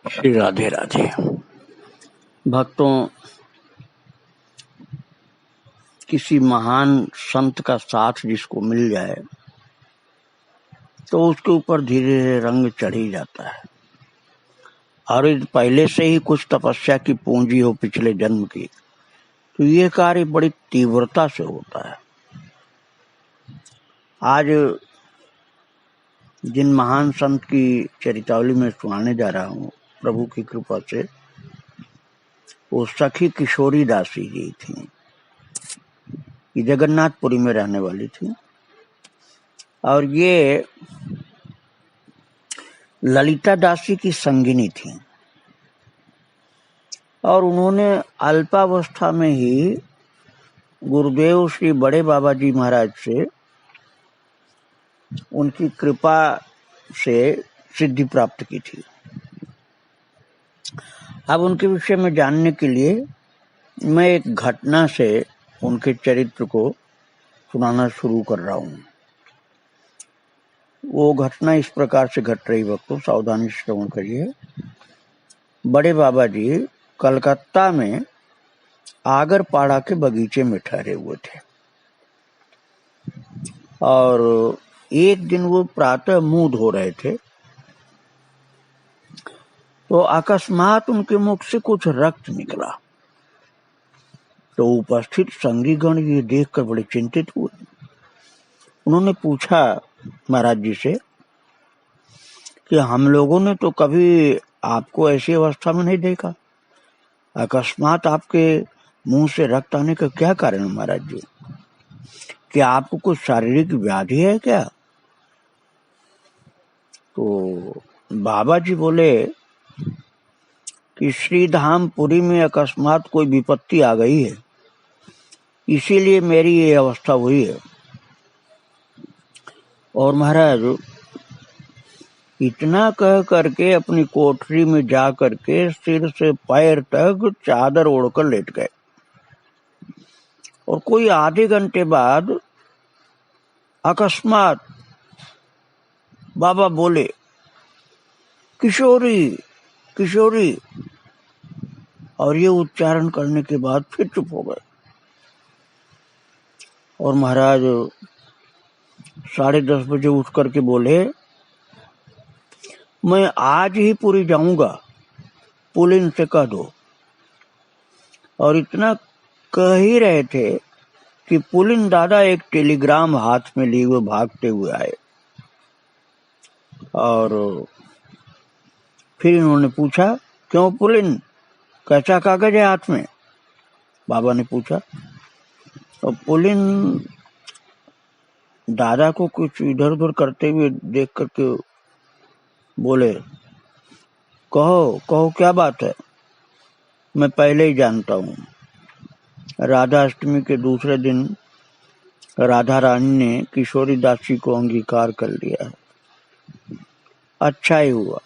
श्री राधे राधे। भक्तों, किसी महान संत का साथ जिसको मिल जाए तो उसके ऊपर धीरे धीरे रंग चढ़ ही जाता है। और यदि पहले से ही कुछ तपस्या की पूंजी हो पिछले जन्म की, तो ये कार्य बड़ी तीव्रता से होता है। आज जिन महान संत की चरितावली में सुनाने जा रहा हूँ, प्रभु की कृपा से, वो सखी किशोरी दासी जी थी। ये जगन्नाथपुरी में रहने वाली थी और ये ललिता दासी की संगिनी थी। और उन्होंने अल्पावस्था में ही गुरुदेव श्री बड़े बाबा जी महाराज से उनकी कृपा से सिद्धि प्राप्त की थी। अब उनके विषय में जानने के लिए मैं एक घटना से उनके चरित्र को सुनाना शुरू कर रहा हूँ। वो घटना इस प्रकार से घट रही, वक्तों सावधानी से श्रवण करिए। बड़े बाबा जी कलकत्ता में आगरपाड़ा के बगीचे में ठहरे हुए थे और एक दिन वो प्रातः मुंह धो रहे थे तो अकस्मात उनके मुख से कुछ रक्त निकला। तो उपस्थित संगी गण ये देखकर बड़े चिंतित हुए। उन्होंने पूछा महाराज जी से कि हम लोगों ने तो कभी आपको ऐसी अवस्था में नहीं देखा, अकस्मात आपके मुंह से रक्त आने का क्या कारण महाराज जी? क्या आपको कुछ शारीरिक व्याधि है क्या? तो बाबा जी बोले कि श्रीधामपुरी में अकस्मात कोई विपत्ति आ गई है, इसीलिए मेरी ये अवस्था हुई है। और महाराज इतना कह करके अपनी कोठरी में जा करके सिर से पैर तक चादर ओढ़कर लेट गए। और कोई आधे घंटे बाद अकस्मात बाबा बोले, किशोरी किशोरी। और ये उच्चारण करने के बाद फिर चुप हो गए। और महाराज 10:30 बजे उठ करके बोले, मैं आज ही पूरी जाऊंगा, पुलिन से कह दो। और इतना कह ही रहे थे कि पुलिन दादा एक टेलीग्राम हाथ में लिए हुए भागते हुए आए। और फिर इन्होंने पूछा, क्यों पुलिन, कैसा कागज है हाथ में? बाबा ने पूछा। और पुलिन दादा को कुछ इधर उधर करते हुए देख करके बोले, कहो कहो क्या बात है? मैं पहले ही जानता हूँ। राधा अष्टमी के दूसरे दिन राधा रानी ने किशोरी दासी को अंगीकार कर लिया है। अच्छा ही हुआ,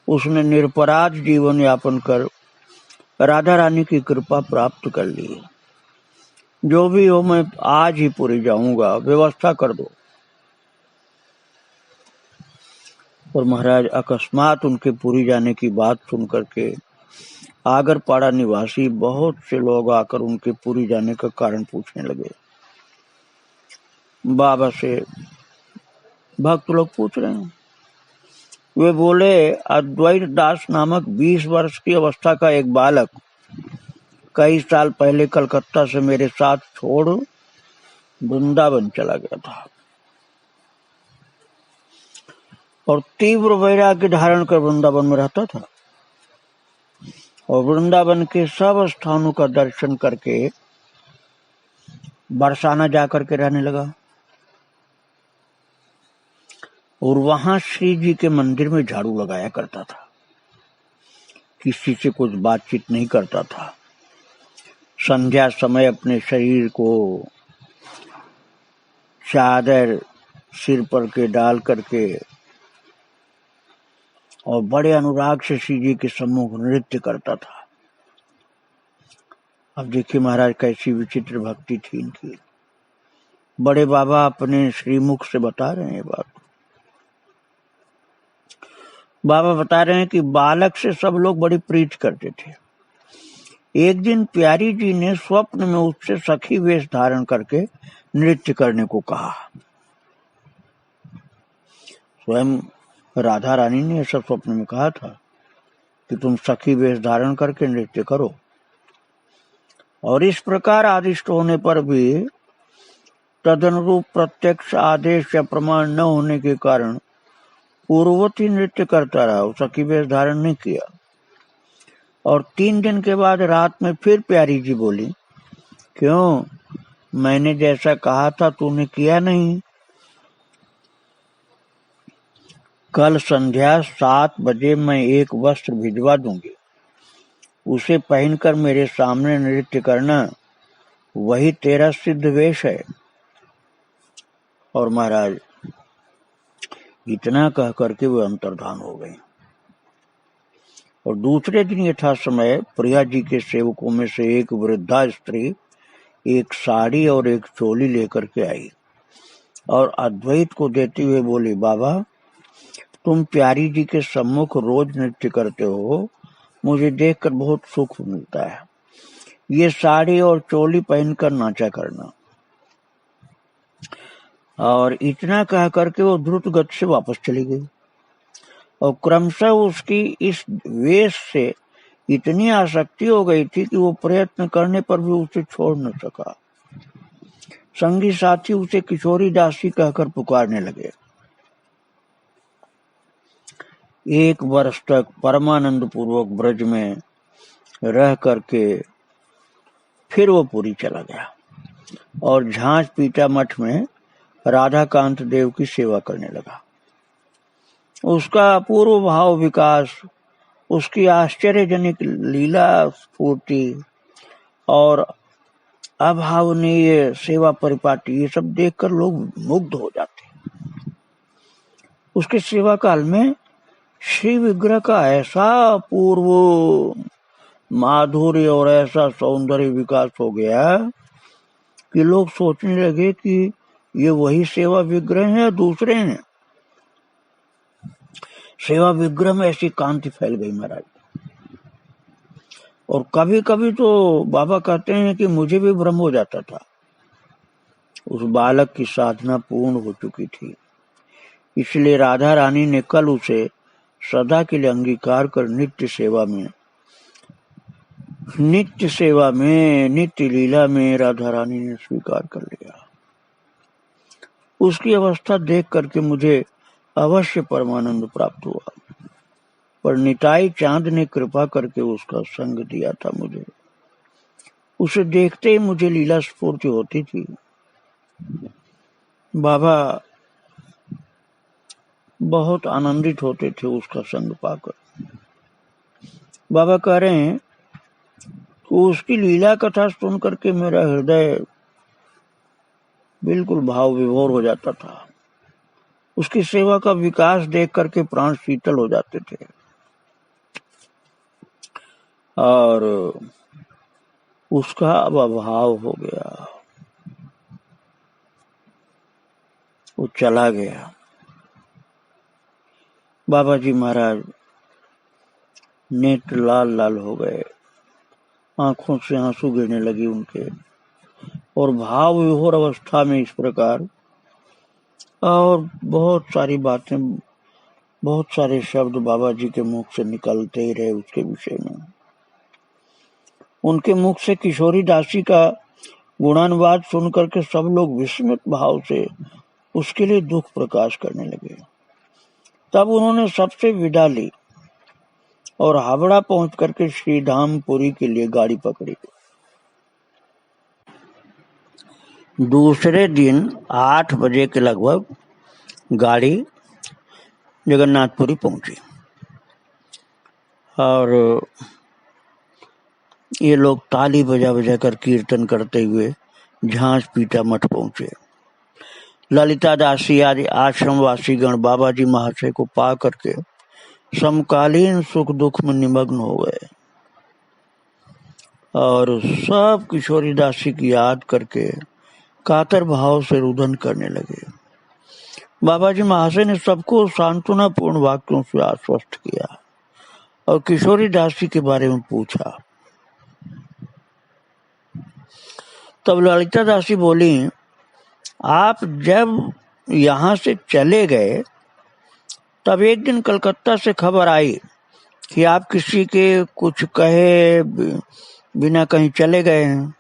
उसने निरपराध जीवन यापन कर राधा रानी की कृपा प्राप्त कर ली। जो भी हो, मैं आज ही पूरी जाऊंगा, व्यवस्था कर दो। और महाराज अकस्मात उनके पूरी जाने की बात सुन करके आगरपाड़ा निवासी बहुत से लोग आकर उनके पूरी जाने का कारण पूछने लगे। बाबा से भक्त लोग पूछ रहे हैं। वे बोले, अद्वैत दास नामक 20 वर्ष की अवस्था का एक बालक कई साल पहले कलकत्ता से मेरे साथ छोड़ वृंदावन चला गया था और तीव्र वैराग्य धारण कर वृंदावन में रहता था और वृंदावन के सब स्थानों का दर्शन करके बरसाना जाकर के रहने लगा और वहां श्री जी के मंदिर में झाड़ू लगाया करता था। किसी से कुछ बातचीत नहीं करता था। संध्या समय अपने शरीर को चादर सिर पर के डाल करके और बड़े अनुराग से श्री जी के सम्मुख नृत्य करता था। अब देखिए महाराज कैसी विचित्र भक्ति थी इनकी। बड़े बाबा अपने श्रीमुख से बता रहे हैं बात। बाबा बता रहे हैं कि बालक से सब लोग बड़ी प्रीत करते थे। एक दिन प्यारी जी ने स्वप्न में उससे सखी वेश धारण करके नृत्य करने को कहा। स्वयं राधा रानी ने ऐसा स्वप्न में कहा था कि तुम सखी वेश धारण करके नृत्य करो। और इस प्रकार आदिष्ट होने पर भी तदनुरूप प्रत्यक्ष आदेश या प्रमाण न होने के कारण पूर्ववती नृत्य करता रहा, सखी वेश धारण नहीं किया। और 3 दिन के बाद रात में फिर प्यारी जी बोली, क्यों, मैंने जैसा कहा था तूने किया नहीं। कल संध्या 7 बजे मैं एक वस्त्र भिजवा दूंगी, उसे पहनकर मेरे सामने नृत्य करना, वही तेरा सिद्ध वेश है। और महाराज इतना कह करके वे अंतर्धान हो गए। और दूसरे दिन यथा समय प्रिया जी के सेवकों में से एक वृद्धा स्त्री एक साड़ी और एक चोली लेकर के आई और अद्वैत को देते हुए बोली, बाबा तुम प्यारी जी के सम्मुख रोज नृत्य करते हो, मुझे देखकर बहुत सुख मिलता है। ये साड़ी और चोली पहनकर नाचा करना। और इतना कह करके वो द्रुत गति से वापस चली गई। और क्रमशः उसकी इस वेश से इतनी आसक्ति हो गई थी कि वो प्रयत्न करने पर भी उसे छोड़ न सका। संगी साथी उसे किशोरी दासी कहकर पुकारने लगे। 1 वर्ष तक परमानंद पूर्वक ब्रज में रह करके फिर वो पुरी चला गया और झांझ पीटा मठ में राधाकांत देव की सेवा करने लगा। उसका अपूर्व भाव विकास, उसकी आश्चर्यजनक लीला स्फूर्ति और अभावनीय सेवा परिपाटी, ये सब देखकर लोग मुग्ध हो जाते। उसके सेवा काल में श्री विग्रह का ऐसा पूर्व माधुर्य और ऐसा सौंदर्य विकास हो गया कि लोग सोचने लगे कि ये वही सेवा विग्रह है या दूसरे हैं। सेवा विग्रह में ऐसी कांति फैल गई महाराज। और कभी कभी तो बाबा कहते हैं कि मुझे भी भ्रम हो जाता था। उस बालक की साधना पूर्ण हो चुकी थी, इसलिए राधा रानी ने कल उसे सदा के लिए अंगीकार कर नित्य सेवा में नित्य लीला में राधा रानी ने स्वीकार कर लिया। उसकी अवस्था देख करके मुझे अवश्य परमानंद प्राप्त हुआ, पर निताई चांद ने कृपा करके उसका संग दिया था मुझे। उसे देखते ही मुझे लीला स्फूर्ति होती थी। बाबा बहुत आनंदित होते थे उसका संग पाकर। बाबा कह रहे हैं तो उसकी लीला कथा सुन करके मेरा हृदय बिल्कुल भाव विभोर हो जाता था। उसकी सेवा का विकास देख करके प्राण शीतल हो जाते थे। और उसका अब अभाव हो गया, वो चला गया। बाबा जी महाराज नेत्र लाल लाल हो गए, आंखों से आंसू गिरने लगे उनके। और भाव विभोर अवस्था में इस प्रकार, और बहुत सारी बातें, बहुत सारे शब्द बाबा जी के मुख से निकलते ही रहे उसके विषय में। उनके मुख से किशोरी दासी का गुणानुवाद सुनकर के सब लोग विस्मित भाव से उसके लिए दुख प्रकाश करने लगे। तब उन्होंने सबसे विदा ली और हावड़ा पहुंच करके श्रीधामपुरी के लिए गाड़ी पकड़ी। दूसरे दिन 8 बजे के लगभग गाड़ी जगन्नाथपुरी पहुंची और ये लोग ताली बजा बजा कर कीर्तन करते हुए झांझ पीटा मठ पहुंचे। ललिता दासी आदि आश्रमवासी गण बाबा जी महाशय को पा करके समकालीन सुख दुख में निमग्न हो गए और सब किशोरी दासी की याद करके कातर भाव से रुदन करने लगे। बाबा जी महाशय ने सबको सांत्वनापूर्ण वाक्यों से आश्वस्त किया और किशोरी दास जी के बारे में पूछा। तब ललिता दास जी बोली, आप जब यहाँ से चले गए तब एक दिन कलकत्ता से खबर आई कि आप किसी के कुछ कहे बिना कहीं चले गए हैं,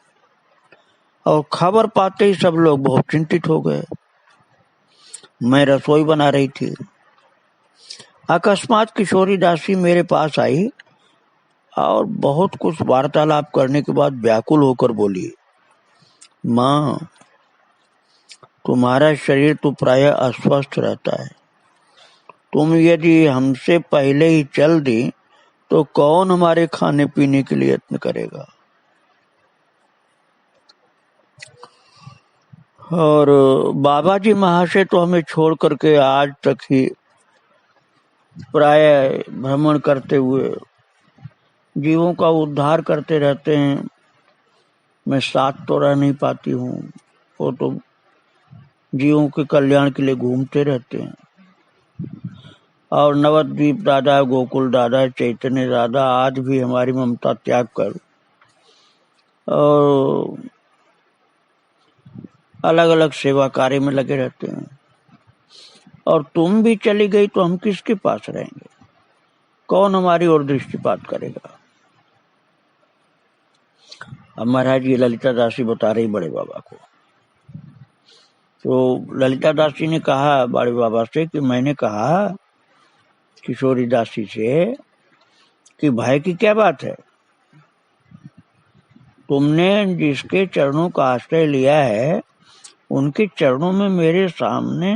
और खबर पाते ही सब लोग बहुत चिंतित हो गए। मैं रसोई बना रही थी, अकस्मात किशोरी दासी मेरे पास आई और बहुत कुछ वार्तालाप करने के बाद व्याकुल होकर बोली, माँ, तुम्हारा शरीर तो प्रायः अस्वस्थ रहता है, तुम यदि हमसे पहले ही चल दी तो कौन हमारे खाने पीने के लिए यत्न करेगा। और बाबा जी महाशय तो हमें छोड़ करके आज तक ही प्राय भ्रमण करते हुए जीवों का उद्धार करते रहते हैं। मैं साथ तो रह नहीं पाती हूँ, वो तो जीवों के कल्याण के लिए घूमते रहते हैं। और नवद्वीप दादा, गोकुल दादा, चैतन्य दादा आज भी हमारी ममता त्याग कर और अलग अलग सेवा कार्य में लगे रहते हैं। और तुम भी चली गई तो हम किसके पास रहेंगे, कौन हमारी ओर दृष्टिपात करेगा। अब महाराज ये ललिता दासी बता रही बड़े बाबा को। तो ललिता दासी ने कहा बड़े बाबा से कि मैंने कहा किशोरी दासी से कि भय की क्या बात है, तुमने जिसके चरणों का आश्रय लिया है उनके चरणों में मेरे सामने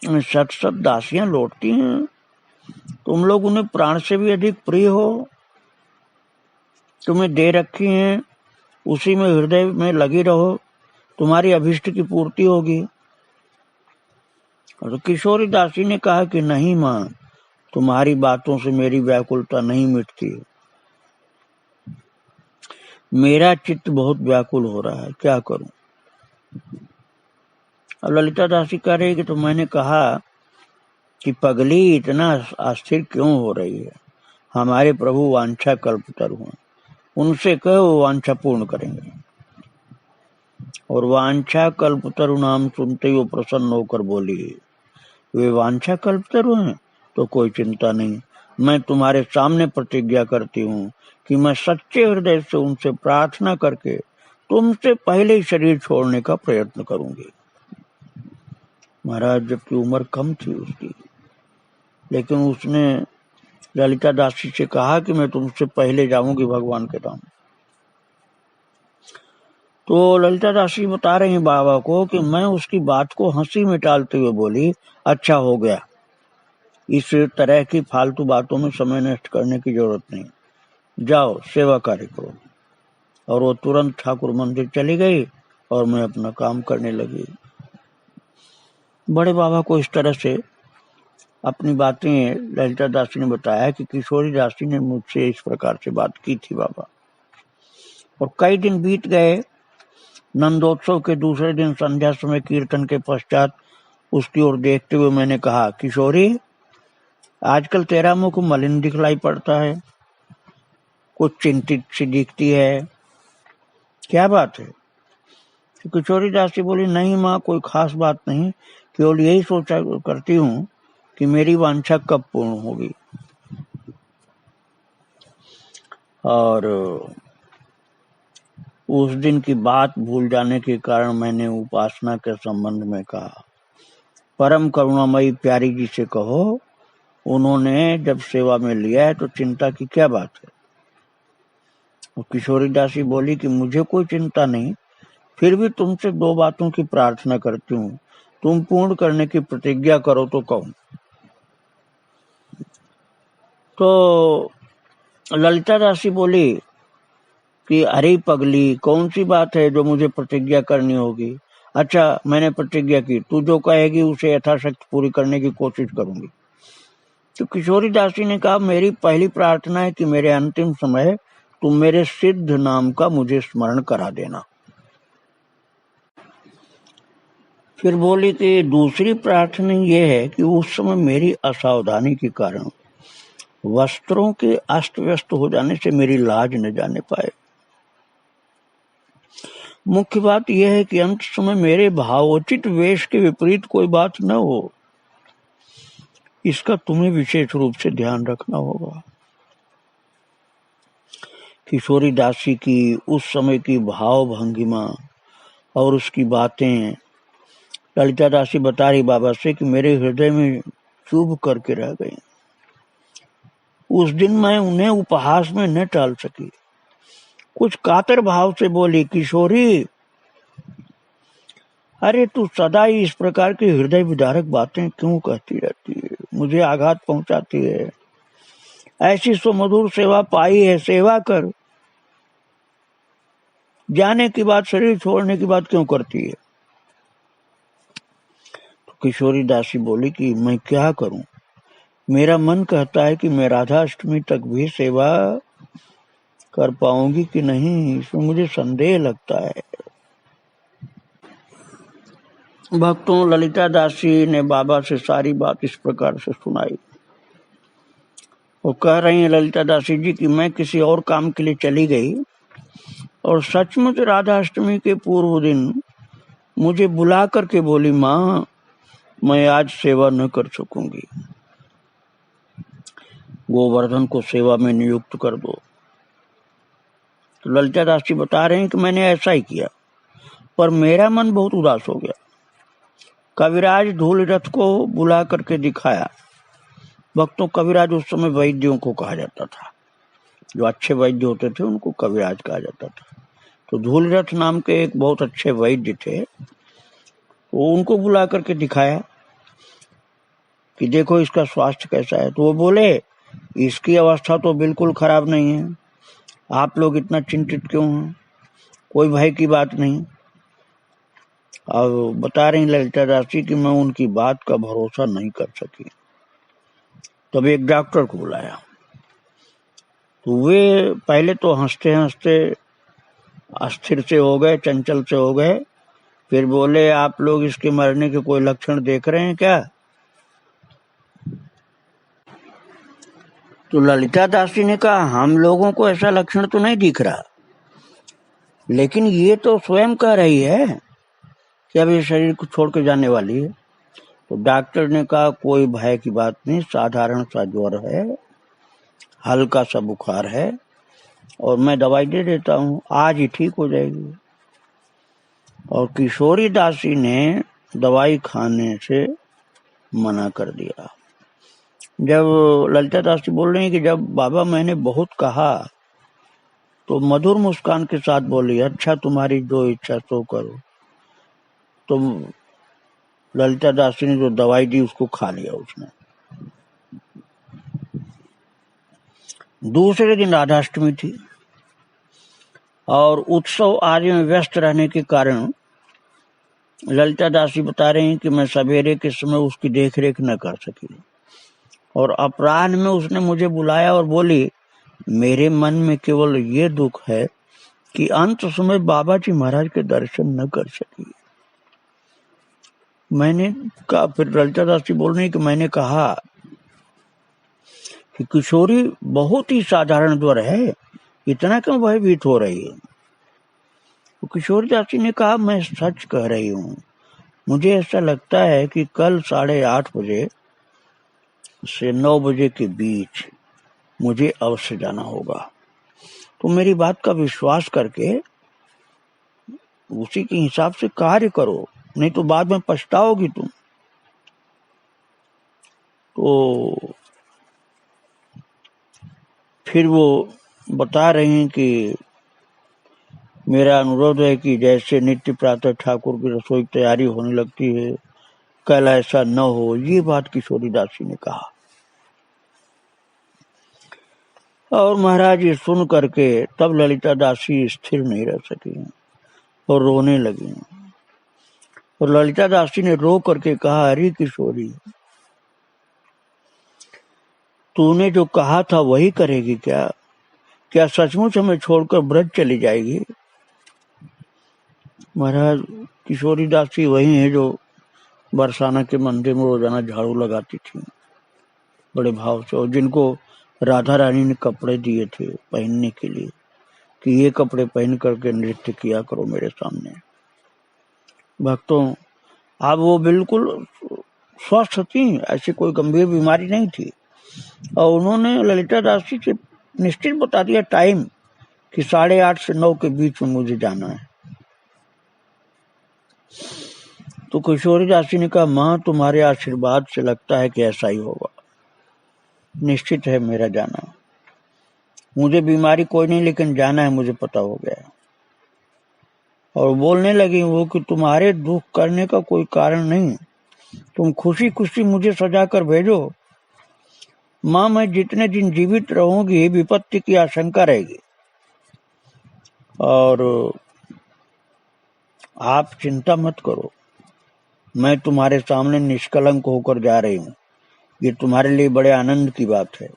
सत सत दासियां लौटती हैं, तुम लोग उन्हें प्राण से भी अधिक प्रिय हो, तुम्हें दे रखी हैं, उसी में हृदय में लगी रहो, तुम्हारी अभिष्ट की पूर्ति होगी। और किशोरी दासी ने कहा कि नहीं माँ, तुम्हारी बातों से मेरी व्याकुलता नहीं मिटती, मेरा चित्त बहुत व्याकुल हो रहा है, क्या करूं। और ललिता दासी कह रही कि तो मैंने कहा कि पगली इतना अस्थिर क्यों हो रही है, हमारे प्रभु वांछा कल्पतरु हैं, उनसे कहो वांछा पूर्ण करेंगे। और वांछा कल्पतरु नाम सुनते वो प्रसन्न होकर बोली, वे वांछा कल्पतरु हैं तो कोई चिंता नहीं, मैं तुम्हारे सामने प्रतिज्ञा करती हूँ कि मैं सच्चे हृदय से उनसे प्रार्थना करके तुमसे पहले ही शरीर छोड़ने का प्रयत्न करूंगी। महाराज जबकि उम्र कम थी उसकी, लेकिन उसने ललिता दासी से कहा कि मैं तुमसे पहले जाऊंगी भगवान के धाम। तो ललिता दासी बता रही बाबा को कि मैं उसकी बात को हंसी में टालते हुए बोली, अच्छा हो गया, इस तरह की फालतू बातों में समय नष्ट करने की जरूरत नहीं, जाओ सेवा कार्य करो। और वो तुरंत ठाकुर मंदिर चली गई और मैं अपना काम करने लगी। बड़े बाबा को इस तरह से अपनी बातें ललिता दासी ने बताया कि किशोरी दासी ने मुझसे इस प्रकार से बात की थी बाबा। और कई दिन बीत गए। नंदोत्सव के दूसरे दिन संध्या समय कीर्तन के पश्चात उसकी ओर देखते हुए मैंने कहा, किशोरी, आजकल तेरा मुख मलिन दिखलाई पड़ता है, कुछ चिंतित सी दिखती है, क्या बात है। तो किशोरी दासी बोली, नहीं माँ, कोई खास बात नहीं, केवल यही सोचा करती हूँ कि मेरी वांछा कब पूर्ण होगी। और उस दिन की बात भूल जाने के कारण मैंने उपासना के संबंध में कहा। परम करुणामयी प्यारी जी से कहो, उन्होंने जब सेवा में लिया है तो चिंता की क्या बात है। और किशोरी दासी बोली कि मुझे कोई चिंता नहीं, फिर भी तुमसे दो बातों की प्रार्थना करती हूँ, तुम पूर्ण करने की प्रतिज्ञा करो तो कहूँ। तो ललिता दासी बोली कि अरे पगली, कौन सी बात है जो मुझे प्रतिज्ञा करनी होगी। अच्छा, मैंने प्रतिज्ञा की, तू जो कहेगी उसे यथाशक्ति पूरी करने की कोशिश करूंगी। तो किशोरी दासी ने कहा, मेरी पहली प्रार्थना है कि मेरे अंतिम समय तुम मेरे सिद्ध नाम का मुझे स्मरण करा देना। फिर बोली कि दूसरी प्रार्थना ये है कि उस समय मेरी असावधानी के कारण वस्त्रों के अस्त व्यस्त हो जाने से मेरी लाज न जाने पाए। मुख्य बात यह है कि अंत समय मेरे भावोचित वेश के विपरीत कोई बात न हो, इसका तुम्हें विशेष रूप से ध्यान रखना होगा। किशोरी दासी की उस समय की भाव भंगिमा और उसकी बातें ललिता दासी बता रही बाबा से कि मेरे हृदय में चुभ करके रह गई। उस दिन मैं उन्हें उपहास में न टाल सकी। कुछ कातर भाव से बोली, किशोरी, अरे तू सदा ही इस प्रकार की हृदय विदारक बातें क्यों कहती रहती है, मुझे आघात पहुंचाती है। ऐसी सुमधुर सेवा पाई है, सेवा कर। जाने की बात, शरीर छोड़ने की बात क्यों करती है? तो किशोरी दासी बोली कि मैं क्या करूं, मेरा मन कहता है कि मैं राधा अष्टमी तक भी सेवा कर पाऊंगी कि नहीं, इसमें मुझे संदेह लगता है। भक्तों, ललिता दासी ने बाबा से सारी बात इस प्रकार से सुनाई। वो कह रही है ललिता दासी जी कि मैं किसी और काम के लिए चली गई और सचमुच राधा अष्टमी के पूर्व दिन मुझे बुला करके बोली, माँ मैं आज सेवा न कर सकूंगी, गोवर्धन को सेवा में नियुक्त कर दो। तो ललिता दासी बता रहे हैं कि मैंने ऐसा ही किया, पर मेरा मन बहुत उदास हो गया। कविराज धूल रथ को बुला करके दिखाया। भक्तों, कविराज उस समय वैद्यों को कहा जाता था, जो अच्छे वैद्य होते थे उनको कविराज कहा जाता था। तो धूल रथ नाम के एक बहुत अच्छे वैद्य थे, वो उनको बुला करके दिखाया कि देखो इसका स्वास्थ्य कैसा है। तो वो बोले, इसकी अवस्था तो बिल्कुल खराब नहीं है, आप लोग इतना चिंतित क्यों हैं, कोई भय की बात नहीं। और बता रही ललिता दासी कि मैं उनकी बात का भरोसा नहीं कर सकी। तब एक डॉक्टर को बुलाया, तो वे पहले तो हंसते हंसते अस्थिर से हो गए, चंचल से हो गए। फिर बोले, आप लोग इसके मरने के कोई लक्षण देख रहे हैं क्या? तो ललिता दासी ने कहा, हम लोगों को ऐसा लक्षण तो नहीं दिख रहा, लेकिन ये तो स्वयं कह रही है कि अब ये शरीर को छोड़ के जाने वाली है। तो डॉक्टर ने कहा, कोई भय की बात नहीं, साधारण सा ज्वर है, हल्का सा बुखार है, और मैं दवाई दे देता हूँ, आज ही ठीक हो जाएगी। और किशोरी दासी ने दवाई खाने से मना कर दिया। जब ललिता दासी बोल रही है कि जब बाबा मैंने बहुत कहा तो मधुर मुस्कान के साथ बोली, अच्छा तुम्हारी जो इच्छा सो करो। तो ललिता दासी ने जो दवाई दी उसको खा लिया उसने। दूसरे दिन राधाष्टमी थी और उत्सव आदि में व्यस्त रहने के कारण ललिता दासी बता रही हैं कि मैं सवेरे के समय उसकी देखरेख न कर सकी, और अपराह्न में उसने मुझे बुलाया और बोली, मेरे मन में केवल ये दुख है कि अंत समय बाबा जी महाराज के दर्शन न कर सकी। मैंने कहा, फिर ललिता दासी बोल रही कि मैंने कहा कि किशोरी बहुत ही साधारण ज्वर है, इतना क्यों भयभीत हो रही है? तो किशोरी दासी ने कहा, मैं सच कह रही हूँ, मुझे ऐसा लगता है कि कल 8:30 बजे से 9 बजे के बीच मुझे अवश्य जाना होगा। तो मेरी बात का विश्वास करके उसी के हिसाब से कार्य करो, नहीं तो बाद में पछताओगी तुम। तो फिर वो बता रहे हैं कि मेरा अनुरोध है कि जैसे नित्य प्रातः ठाकुर की रसोई तैयारी होने लगती है, कल ऐसा न हो। ये बात किशोरी दासी ने कहा। और महाराज ये सुन करके तब ललिता दासी स्थिर नहीं रह सकी और रोने लगी। और ललिता दासी ने रो करके कहा, अरे किशोरी, तूने जो कहा था वही करेगी क्या? क्या सचमुच हमें छोड़कर ब्रज चली जाएगी? महाराज, किशोरी दासी वही है जो बरसाना के मंदिर में रोजाना झाड़ू लगाती थी बड़े भाव से, और जिनको राधा रानी ने कपड़े दिए थे पहनने के लिए कि ये कपड़े पहन करके नृत्य किया करो मेरे सामने। भक्तों, अब वो बिल्कुल स्वस्थ थी, ऐसी कोई गंभीर बीमारी नहीं थी, और उन्होंने ललिता दास जी से निश्चित बता दिया टाइम कि 8:30 से 9 के बीच में मुझे जाना है। तो किशोरी दासी ने कहा, माँ तुम्हारे आशीर्वाद से लगता है कि ऐसा ही होगा, निश्चित है मेरा जाना, मुझे बीमारी कोई नहीं लेकिन जाना है, मुझे पता हो गया। और बोलने लगी वो कि तुम्हारे दुख करने का कोई कारण नहीं, तुम खुशी खुशी मुझे सजा कर भेजो। माँ मैं जितने दिन जीवित रहूंगी विपत्ति की आशंका रहेगी, और आप चिंता मत करो, मैं तुम्हारे सामने निष्कलंक होकर जा रही हूँ, ये तुम्हारे लिए बड़े आनंद की बात है।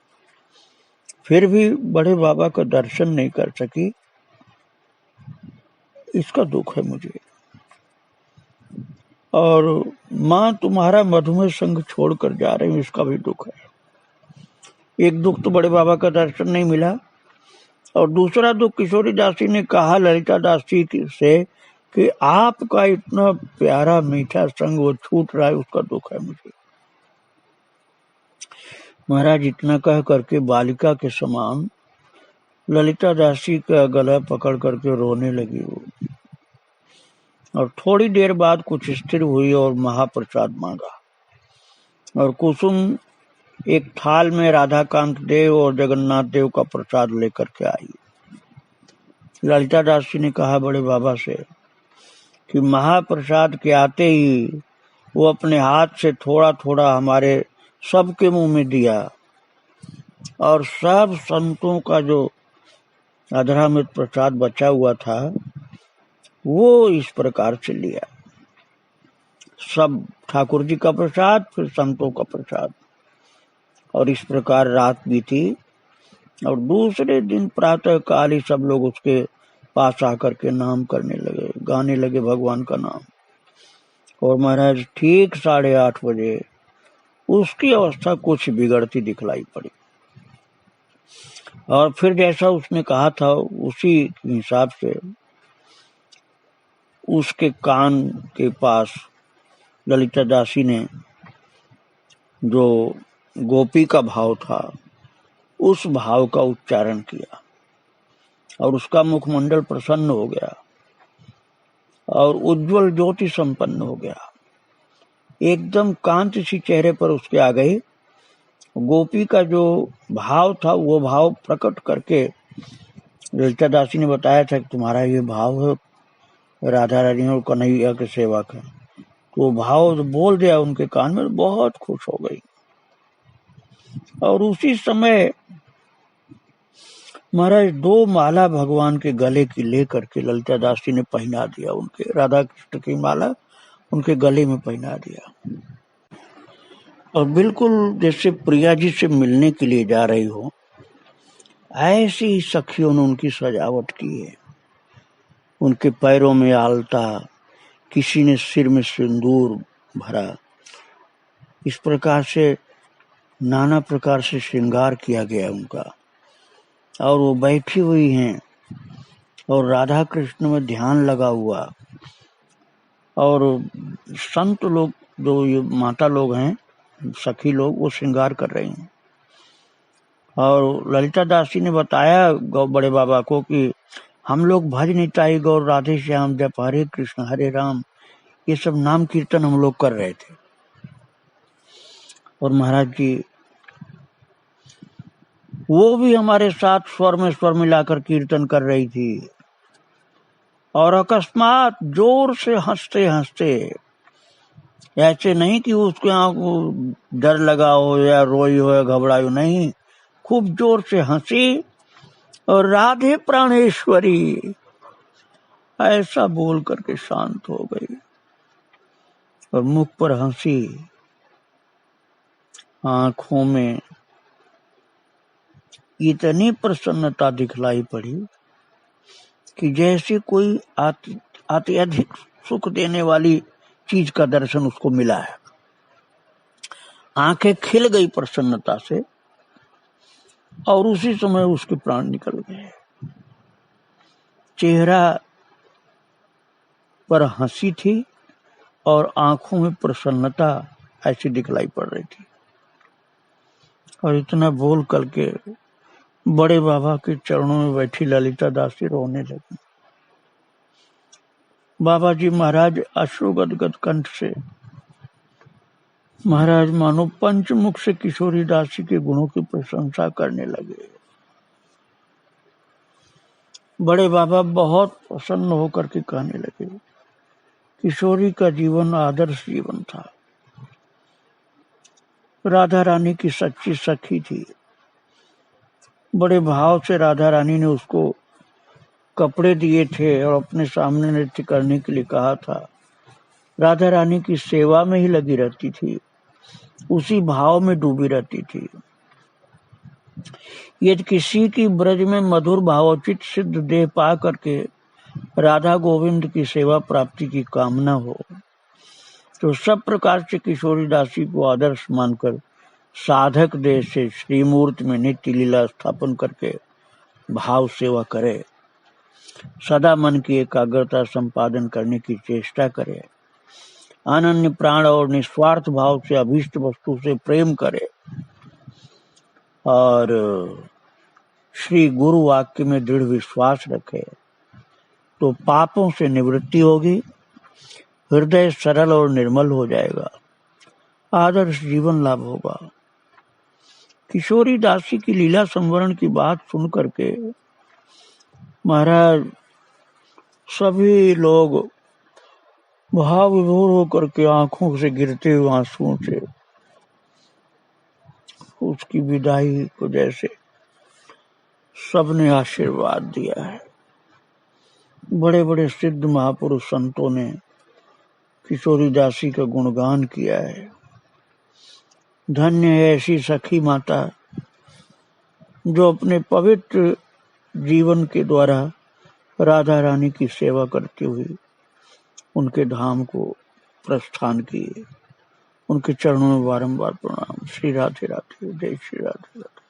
फिर भी बड़े बाबा का दर्शन नहीं कर सकी, इसका दुख है मुझे, और माँ तुम्हारा मधुमेह संग छोड़कर जा रही हूँ, इसका भी दुख है। एक दुख तो बड़े बाबा का दर्शन नहीं मिला, और दूसरा दुख किशोरी दासी ने कहा ललिता दासी से कि आपका इतना प्यारा मीठा संग वो छूट रहा है, उसका दुख है मुझे। महाराज इतना कह करके बालिका के समान ललिता दासी का गला पकड़ करके रोने लगी वो, और थोड़ी देर बाद कुछ स्थिर हुई और महाप्रसाद मांगा, और कुसुम एक थाल में राधाकांत देव और जगन्नाथ देव का प्रसाद लेकर के आई। ललिता दासी ने कहा बड़े बाबा से कि महाप्रसाद के आते ही वो अपने हाथ से थोड़ा थोड़ा हमारे सबके मुंह में दिया, और सब संतों का जो अधरामृत प्रसाद बचा हुआ था वो इस प्रकार से लिया, सब ठाकुर जी का प्रसाद, फिर संतों का प्रसाद, और इस प्रकार रात बीती। और दूसरे दिन प्रातः काल ही सब लोग उसके पास आकर के नाम करने लगे, गाने लगे भगवान का नाम, और महाराज ठीक 8:30 बजे उसकी अवस्था कुछ बिगड़ती दिखलाई पड़ी, और फिर जैसा उसने कहा था उसी हिसाब से उसके कान के पास ललिता दासी ने जो गोपी का भाव था उस भाव का उच्चारण किया, और उसका मुखमंडल प्रसन्न हो गया और उज्जवल ज्योति संपन्न हो गया, एकदम कांति सी चेहरे पर उसके आ गई। गोपी का जो भाव था वो भाव प्रकट करके ललिता दासी ने बताया था कि तुम्हारा ये भाव है राधा रानी और कन्हैया के सेवा का, तो भाव बोल दिया उनके कान में, बहुत खुश हो गई। और उसी समय महाराज 2 माला भगवान के गले की लेकर के ललिता दासी ने पहना दिया, उनके राधा कृष्ण की माला उनके गले में पहना दिया, और बिल्कुल जैसे प्रिया जी से मिलने के लिए जा रही हो ऐसी ही सखियों ने उनकी सजावट की है। उनके पैरों में आलता, किसी ने सिर में सिंदूर भरा, इस प्रकार से नाना प्रकार से श्रृंगार किया गया उनका, और वो बैठी हुई हैं और राधा कृष्ण में ध्यान लगा हुआ, और संत लोग जो ये माता लोग हैं सखी लोग वो श्रृंगार कर रही हैं। और ललिता दासी ने बताया बड़े बाबा को कि हम लोग भज निताई गौर राधे श्याम जप हरे कृष्ण हरे राम, ये सब नाम कीर्तन हम लोग कर रहे थे। और महाराज जी वो भी हमारे साथ स्वर में स्वर मिलाकर कीर्तन कर रही थी, और अकस्मात जोर से हंसते हंसते, ऐसे नहीं कि उसके आंख डर लगा हो या रोई हो या घबराई हो, नहीं, खूब जोर से हंसी और राधे प्राणेश्वरी ऐसा बोल करके शांत हो गई, और मुख पर हंसी, आंखों में इतनी प्रसन्नता दिखलाई पड़ी कि जैसे कोई अत्यधिक सुख देने वाली चीज का दर्शन उसको मिला है। आंखें खिल गई प्रसन्नता से और उसी समय उसके प्राण निकल गए। चेहरा पर हंसी थी और आंखों में प्रसन्नता ऐसी दिखलाई पड़ रही थी। और इतना बोल करके बड़े बाबा के चरणों में बैठी ललिता दासी रोने लगी। बाबा जी महाराज अश्रुगदगद कंठ से महाराज मानो पंचमुख से किशोरी दासी के गुणों की प्रशंसा करने लगे। बड़े बाबा बहुत प्रसन्न होकर के कहने लगे, किशोरी का जीवन आदर्श जीवन था, राधा रानी की सच्ची सखी थी। बड़े भाव से राधा रानी ने उसको कपड़े दिए थे और अपने सामने नृत्य करने के लिए कहा था। राधा रानी की सेवा में ही लगी रहती थी, उसी भाव में डूबी रहती थी। यदि किसी की ब्रज में मधुर भावोचित सिद्ध देह पा करके राधा गोविंद की सेवा प्राप्ति की कामना हो तो सब प्रकार से किशोरी दासी को आदर्श मानकर साधक देह से श्रीमूर्ति में नित्य लीला स्थापन करके भाव सेवा करे, सदा मन की एकाग्रता संपादन करने की चेष्टा करे, अनन्य प्राण और निस्वार्थ भाव से अभीष्ट वस्तु से प्रेम करे और श्री गुरु वाक्य में दृढ़ विश्वास रखे तो पापों से निवृत्ति होगी, हृदय सरल और निर्मल हो जाएगा, आदर्श जीवन लाभ होगा। किशोरी दासी की लीला संवरण की बात सुन करके महाराज सभी लोग भाव विभोर होकर के आंखों से गिरते हुए आंसुओं से उसकी विदाई को जैसे सबने आशीर्वाद दिया है। बड़े बड़े सिद्ध महापुरुष संतों ने किशोरी दासी का गुणगान किया है। धन्य है ऐसी सखी माता जो अपने पवित्र जीवन के द्वारा राधा रानी की सेवा करती हुई उनके धाम को प्रस्थान किए। उनके चरणों में बारंबार प्रणाम। श्री राधे राधे, जय श्री राधे राधे।